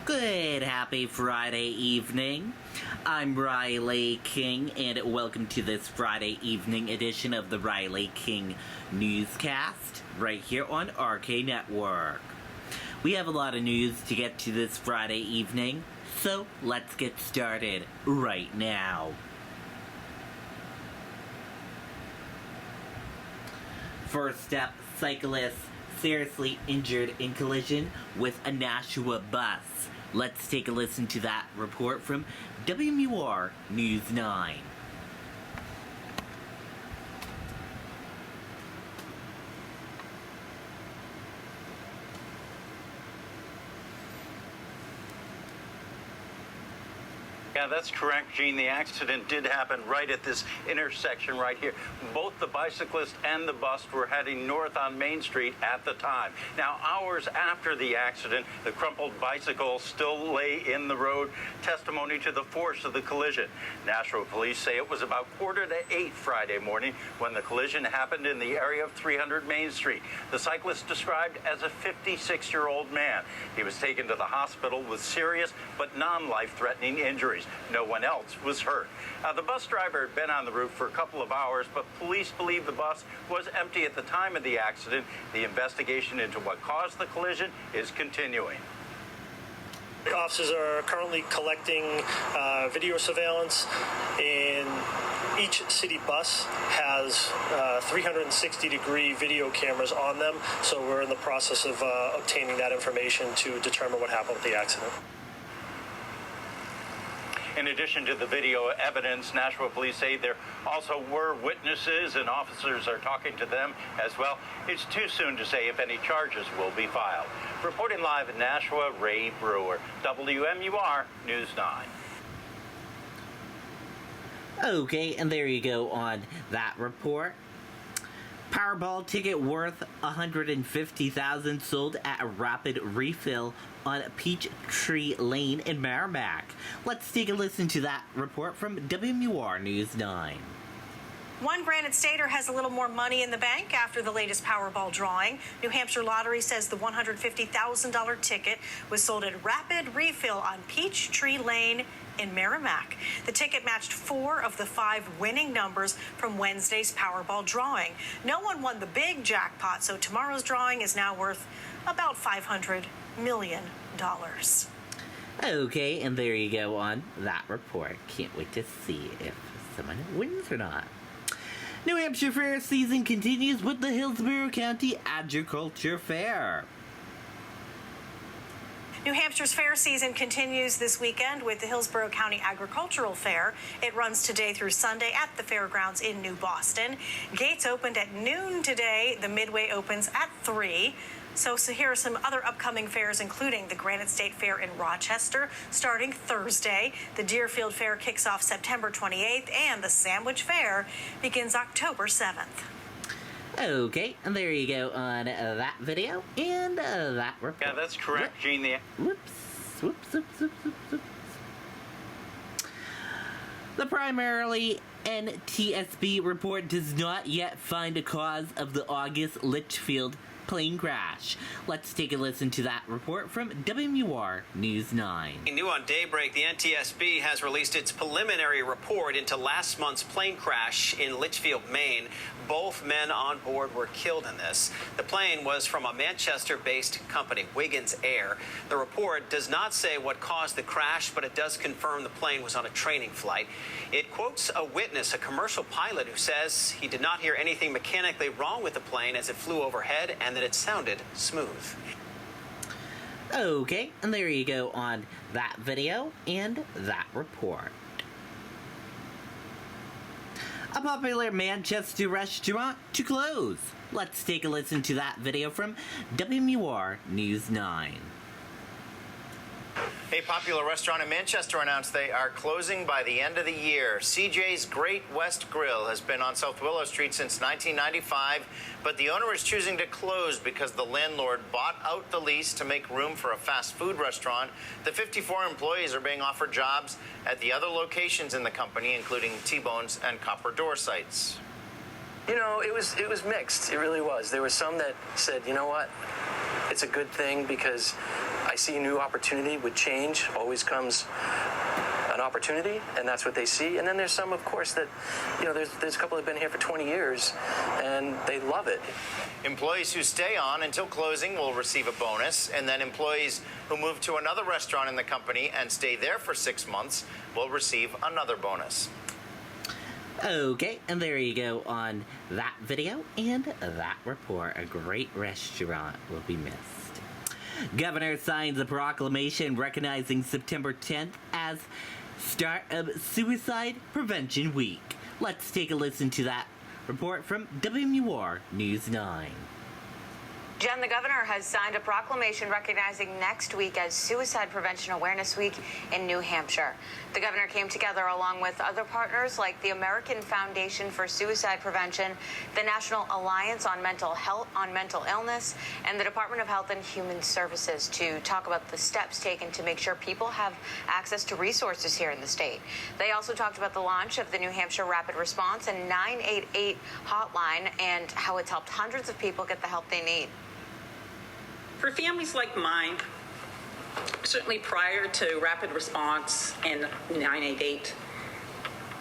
Good, happy Friday evening. I'm Riley King, and welcome to this Friday evening edition of the Riley King Newscast, right here on RK Network. We have a lot of news to get to this Friday evening, so let's get started right now. First up, cyclists seriously injured in collision with a Nashua bus. Let's take a listen to that report from WMUR News 9. Yeah, that's correct, Gene. The accident did happen right at this intersection right here. Both the bicyclist and the bus were heading north on Main Street at the time. Now, hours after the accident, the crumpled bicycle still lay in the road. Testimony to the force of the collision. Nashua police say it was about 7:45 Friday morning when the collision happened in the area of 300 Main Street. The cyclist described as a 56-year-old man. He was taken to the hospital with serious but non-life-threatening injuries. No one else was hurt. The bus driver had been on the route for a couple of hours, but police believe the bus was empty at the time of the accident. The investigation into what caused the collision is continuing. Officers are currently collecting video surveillance, and each city bus has 360-degree video cameras on them, so we're in the process of obtaining that information to determine what happened with the accident. In addition to the video evidence, Nashua police say there also were witnesses, and officers are talking to them as well. It's too soon to say if any charges will be filed. Reporting live in Nashua, Ray Brewer, WMUR News 9. Okay, and there you go on that report. Powerball ticket worth $150,000 sold at a Rapid Refill on Peachtree Lane in Merrimack. Let's take a listen to that report from WMUR News 9. One Granite Stater has a little more money in the bank after the latest Powerball drawing. New Hampshire Lottery says the $150,000 ticket was sold at Rapid Refill on Peachtree Lane in Merrimack. The ticket matched 4 of the 5 winning numbers from Wednesday's Powerball drawing. No one won the big jackpot, so tomorrow's drawing is now worth about $500 million. Okay, and there you go on that report. Can't wait to see if someone wins or not. New Hampshire Fair season continues with the Hillsborough County Agriculture Fair. New Hampshire's fair season continues this weekend with the Hillsborough County Agricultural Fair. It runs today through Sunday at the fairgrounds in New Boston. Gates opened at noon today. The Midway opens at 3. So here are some other upcoming fairs, including the Granite State Fair in Rochester starting Thursday. The Deerfield Fair kicks off September 28th, and the Sandwich Fair begins October 7th. Okay, and there you go on that video and that report. Yeah, that's correct, Gene. Whoops. The primarily NTSB report does not yet find a cause of the August Litchfield plane crash. Let's take a listen to that report from WMUR News 9. New on Daybreak, the NTSB has released its preliminary report into last month's plane crash in Litchfield, Maine. Both men on board were killed in this. The plane was from a Manchester-based company, Wiggins Air. The report does not say what caused the crash, but it does confirm the plane was on a training flight. It quotes a witness, a commercial pilot, who says he did not hear anything mechanically wrong with the plane as it flew overhead and that it sounded smooth. Okay, and there you go on that video and that report. A popular Manchester restaurant to close. Let's take a listen to that video from WMUR News 9. A popular restaurant in Manchester announced they are closing by the end of the year. CJ's Great West Grill has been on South Willow Street since 1995, but the owner is choosing to close because the landlord bought out the lease to make room for a fast food restaurant. The 54 employees are being offered jobs at the other locations in the company, including T-Bones and Copper Door sites. You know, it was mixed. It really was. There were some that said, you know what, it's a good thing because I see a new opportunity with change. Always comes an opportunity, and that's what they see. And then there's some, of course, that, there's a couple that have been here for 20 years, and they love it. Employees who stay on until closing will receive a bonus, and then employees who move to another restaurant in the company and stay there for 6 months will receive another bonus. Okay, and there you go on that video and that report. A great restaurant will be missed. Governor signs a proclamation recognizing September 10th as start of Suicide Prevention Week. Let's take a listen to that report from WMUR News 9. Jen, the governor has signed a proclamation recognizing next week as Suicide Prevention Awareness Week in New Hampshire. The governor came together along with other partners like the American Foundation for Suicide Prevention, the National Alliance on Mental Illness, and the Department of Health and Human Services to talk about the steps taken to make sure people have access to resources here in the state. They also talked about the launch of the New Hampshire Rapid Response and 988 hotline and how it's helped hundreds of people get the help they need. For families like mine, certainly prior to rapid response and 988,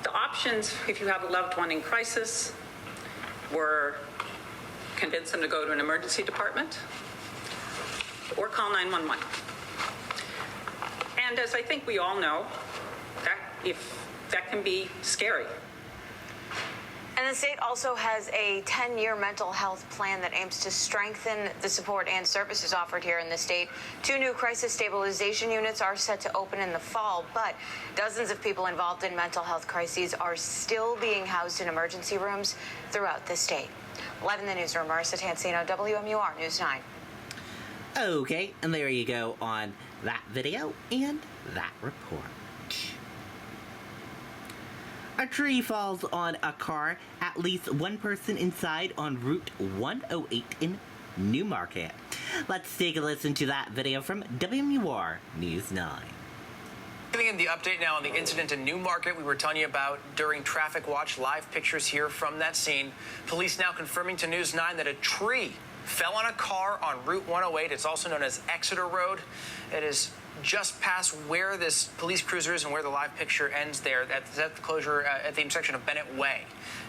the options, if you have a loved one in crisis, were convince them to go to an emergency department or call 911. And as I think we all know, that can be scary. And the state also has a 10-year mental health plan that aims to strengthen the support and services offered here in the state. 2 new crisis stabilization units are set to open in the fall, but dozens of people involved in mental health crises are still being housed in emergency rooms throughout the state. Live in the newsroom, Marissa Tansino, WMUR News 9. Okay, and there you go on that video and that report. A tree falls on a car, at least one person inside on Route 108 in Newmarket. Let's take a listen to that video from WMUR News 9. Giving in the update now on the incident in Newmarket we were telling you about during Traffic Watch. Live pictures here from that scene. Police now confirming to News 9 that a tree fell on a car on Route 108. It's also known as Exeter Road. It is just past where this police cruiser is and where the live picture ends there at the closure at the intersection of Bennett Way.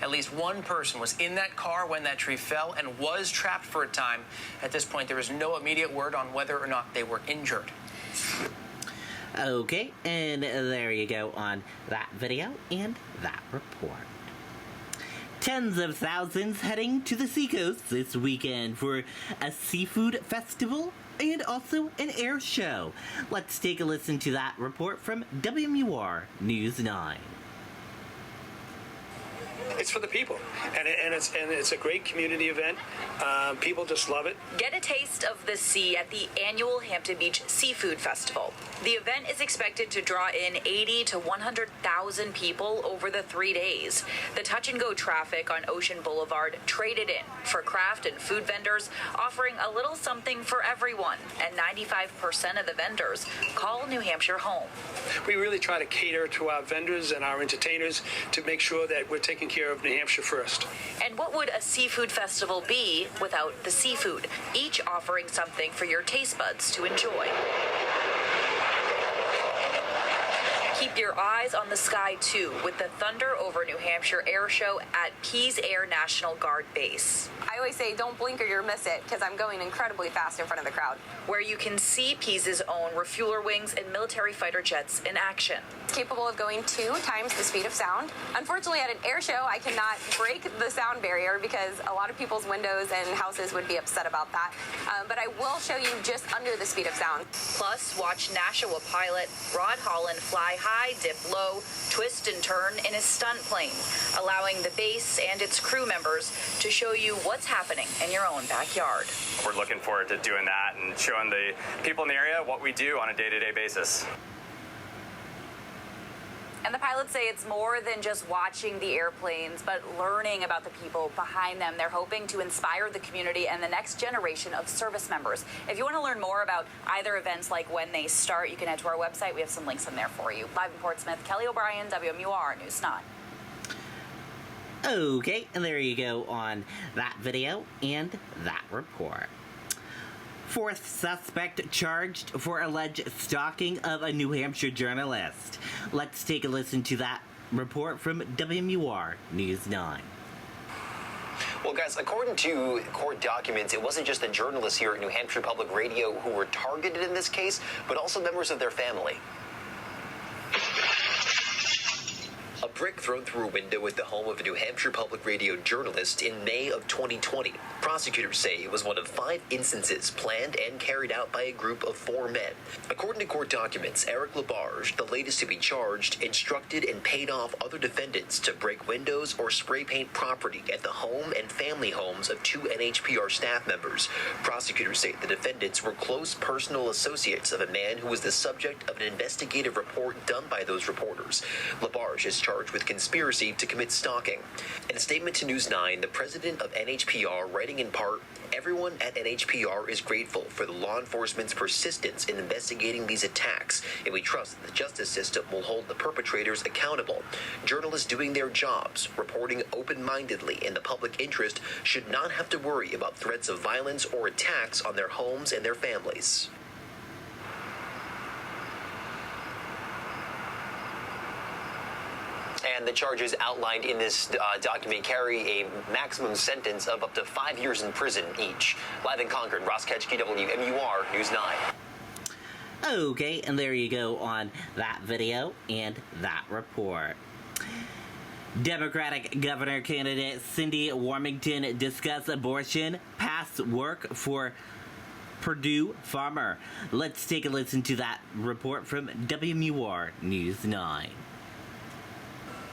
At least one person was in that car when that tree fell and was trapped for a time. At this point, there is no immediate word on whether or not they were injured. Okay, and there you go on that video and that report. Tens of thousands heading to the seacoast this weekend for a seafood festival and also an air show. Let's take a listen to that report from WMUR News 9. It's for the people, and it's a great community event. People just love it. Get a taste of the sea at the annual Hampton Beach Seafood Festival. The event is expected to draw in 80 to 100,000 people over the 3 days. The touch-and-go traffic on Ocean Boulevard traded in for craft and food vendors, offering a little something for everyone, and 95% of the vendors call New Hampshire home. We really try to cater to our vendors and our entertainers to make sure that we're taking care of New Hampshire first. And what would a seafood festival be without the seafood? Each offering something for your taste buds to enjoy. Keep your eyes on the sky, too, with the Thunder Over New Hampshire Air Show at Pease Air National Guard Base. I always say don't blink or you'll miss it because I'm going incredibly fast in front of the crowd. Where you can see Pease's own refueler wings and military fighter jets in action. It's capable of going 2 times the speed of sound. Unfortunately, at an air show, I cannot break the sound barrier because a lot of people's windows and houses would be upset about that. But I will show you just under the speed of sound. Plus, watch Nashua pilot Rod Holland fly high, dip low, twist and turn in his stunt plane, allowing the base and its crew members to show you what's happening in your own backyard. We're looking forward to doing that and showing the people in the area what we do on a day-to-day basis. And the pilots say it's more than just watching the airplanes, but learning about the people behind them. They're hoping to inspire the community and the next generation of service members. If you want to learn more about either events, like when they start, you can head to our website. We have some links in there for you. Live in Portsmouth, Kelly O'Brien, WMUR News 9. Okay, and there you go on that video and that report. Fourth suspect charged for alleged stalking of a New Hampshire journalist. Let's take a listen to that report from WMUR News 9. Well, guys, according to court documents, it wasn't just the journalists here at New Hampshire Public Radio who were targeted in this case, but also members of their family. A brick thrown through a window at the home of a New Hampshire Public Radio journalist in May of 2020. Prosecutors say it was one of 5 instances planned and carried out by a group of 4 men. According to court documents, Eric Labarge, the latest to be charged, instructed and paid off other defendants to break windows or spray paint property at the home and family homes of 2 NHPR staff members. Prosecutors say the defendants were close personal associates of a man who was the subject of an investigative report done by those reporters. Labarge is charged with conspiracy to commit stalking. In a statement to News 9, the president of NHPR, writing in part, "Everyone at NHPR is grateful for the law enforcement's persistence in investigating these attacks, and we trust that the justice system will hold the perpetrators accountable. Journalists doing their jobs, reporting open-mindedly in the public interest, should not have to worry about threats of violence or attacks on their homes and their families." And the charges outlined in this document carry a maximum sentence of up to 5 years in prison each. Live in Concord, Ross Ketchke, WMUR News 9. Okay, and there you go on that video and that report. Democratic governor candidate Cindy Warmington discussed abortion, past work for Purdue farmer. Let's take a listen to that report from WMUR News 9.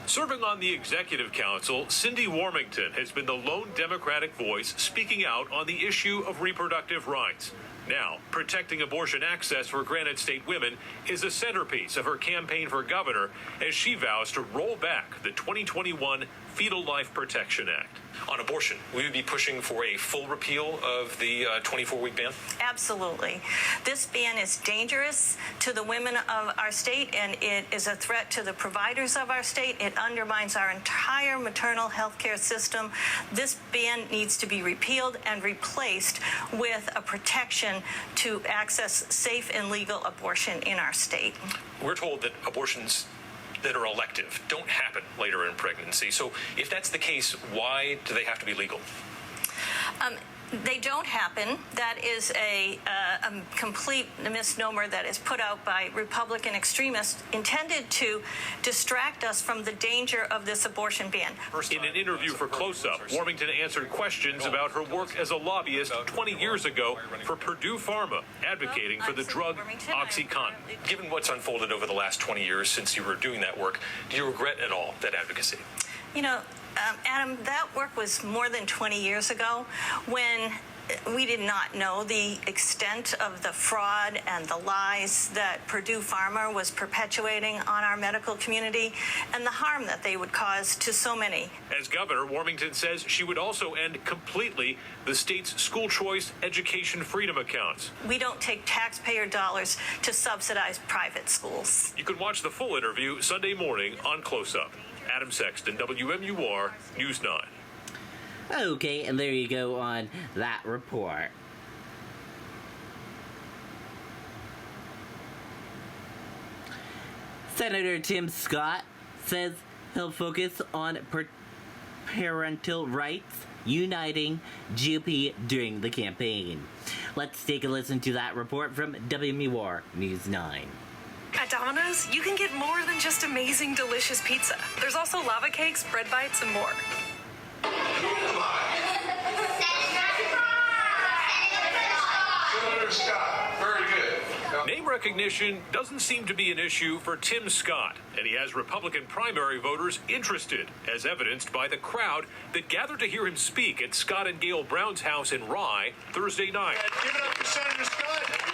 Serving on the Executive Council, Cindy Warmington has been the lone Democratic voice speaking out on the issue of reproductive rights. Now, protecting abortion access for Granite State women is a centerpiece of her campaign for governor as she vows to roll back the 2021 Fetal Life Protection Act. On abortion, we would be pushing for a full repeal of the 24-week ban? Absolutely. This ban is dangerous to the women of our state, and it is a threat to the providers of our state. It undermines our entire maternal health care system. This ban needs to be repealed and replaced with a protection to access safe and legal abortion in our state. We're told that abortions that are elective don't happen later in pregnancy. So if that's the case, why do they have to be legal? They don't happen. That is a complete misnomer that is put out by Republican extremists intended to distract us from the danger of this abortion ban. In an interview for Close Up, Warmington answered questions about her work as a lobbyist 20 years ago for Purdue Pharma, advocating for the drug OxyContin. Given what's unfolded over the last 20 years since you were doing that work, do you regret at all that advocacy? You know, Adam, that work was more than 20 years ago when we did not know the extent of the fraud and the lies that Purdue Pharma was perpetuating on our medical community and the harm that they would cause to so many. As governor, Warmington says she would also end completely the state's school choice education freedom accounts. We don't take taxpayer dollars to subsidize private schools. You can watch the full interview Sunday morning on Close Up. Adam Sexton, WMUR News 9. Okay, and there you go on that report. Senator Tim Scott says he'll focus on parental rights, uniting GOP during the campaign. Let's take a listen to that report from WMUR News 9. At Domino's, you can get more than just amazing, delicious pizza. There's also lava cakes, bread bites, and more. Very good. Name recognition doesn't seem to be an issue for Tim Scott, and he has Republican primary voters interested, as evidenced by the crowd that gathered to hear him speak at Scott and Gail Brown's house in Rye Thursday night. Give it up for Senator Scott.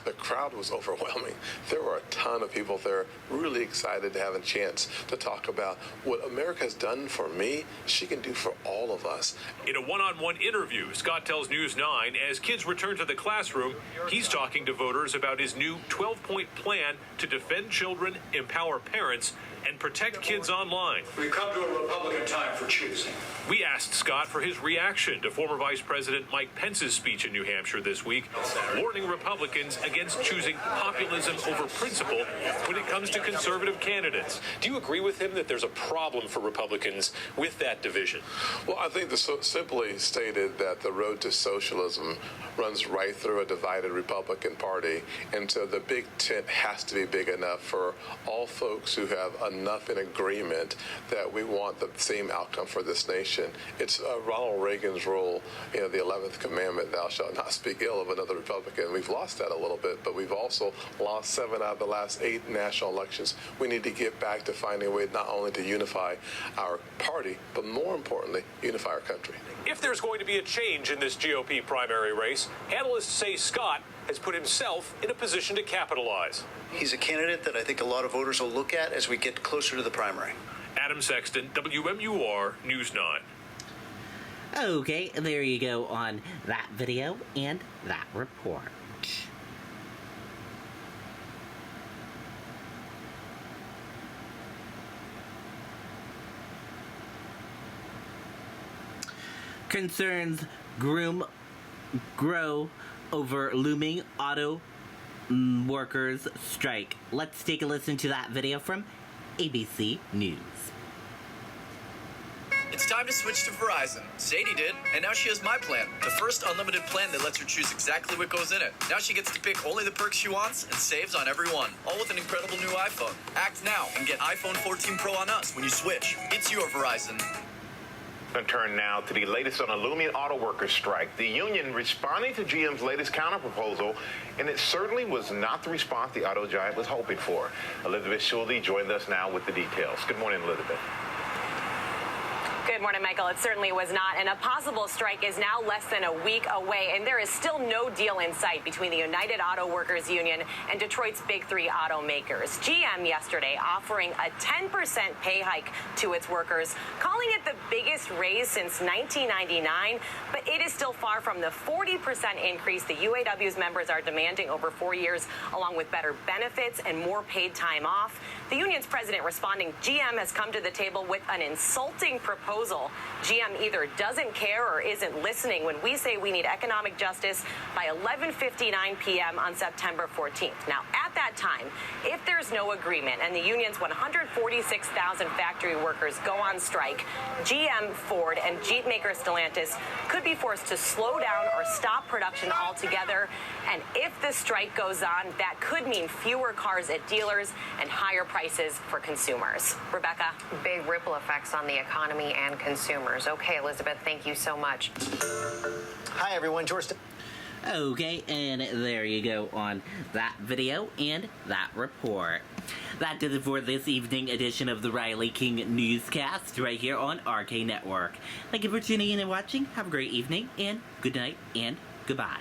The crowd was overwhelming. There were a ton of people there really excited to have a chance to talk about what America has done for me, she can do for all of us. In a one-on-one interview, Scott tells News 9 as kids return to the classroom, he's talking to voters about his new 12-point plan to defend children, empower parents, and protect kids online. We've come to a Republican time for choosing. We asked Scott for his reaction to former Vice President Mike Pence's speech in New Hampshire this week, warning Republicans against choosing populism over principle when it comes to conservative candidates. Do you agree with him that there's a problem for Republicans with that division? Well, I think simply stated that the road to socialism runs right through a divided Republican Party, and so the big tent has to be big enough for all folks who have enough in agreement that we want the same outcome for this nation. It's Ronald Reagan's rule, the 11th commandment, thou shalt not speak ill of another Republican. We've lost that a little bit, but we've also lost 7 out of the last 8 national elections. We need to get back to finding a way not only to unify our party, but more importantly, unify our country. If there's going to be a change in this GOP primary race, analysts say Scott has put himself in a position to capitalize. He's a candidate that I think a lot of voters will look at as we get closer to the primary. Adam Sexton, WMUR News 9. Okay, there you go on that video and that report. Concerns grow over looming auto workers strike. Let's take a listen to that video from ABC News. It's time to switch to Verizon. Sadie did, and now she has my plan. The first unlimited plan that lets her choose exactly what goes in it. Now she gets to pick only the perks she wants and saves on every one. All with an incredible new iPhone. Act now and get iPhone 14 Pro on us when you switch. It's your Verizon. Turn now to the latest on a looming auto workers strike. The union responding to GM's latest counterproposal, and it certainly was not the response the auto giant was hoping for. Elizabeth Schulte joined us now with the details. Good morning, Elizabeth. Good morning, Michael. It certainly was not, and a possible strike is now less than a week away, and there is still no deal in sight between the United Auto Workers Union and Detroit's big 3 automakers. GM yesterday offering a 10% pay hike to its workers, calling it the biggest raise since 1999, but it is still far from the 40% increase the UAW's members are demanding over 4 years, along with better benefits and more paid time off. The union's president responding, GM has come to the table with an insulting proposal. GM either doesn't care or isn't listening when we say we need economic justice by 11:59 p.m. on September 14th. Now, at that time, if there's no agreement and the union's 146,000 factory workers go on strike, GM, Ford, and Jeep maker Stellantis could be forced to slow down or stop production altogether. And if the strike goes on, that could mean fewer cars at dealers and higher prices for consumers. Rebecca? Big ripple effects on the economy and consumers. Okay, Elizabeth, thank you so much. Hi, everyone. George. Okay, and there you go on that video and that report. That does it for this evening edition of the Riley King Newscast right here on RK Network. Thank you for tuning in and watching. Have a great evening, and good night, and goodbye.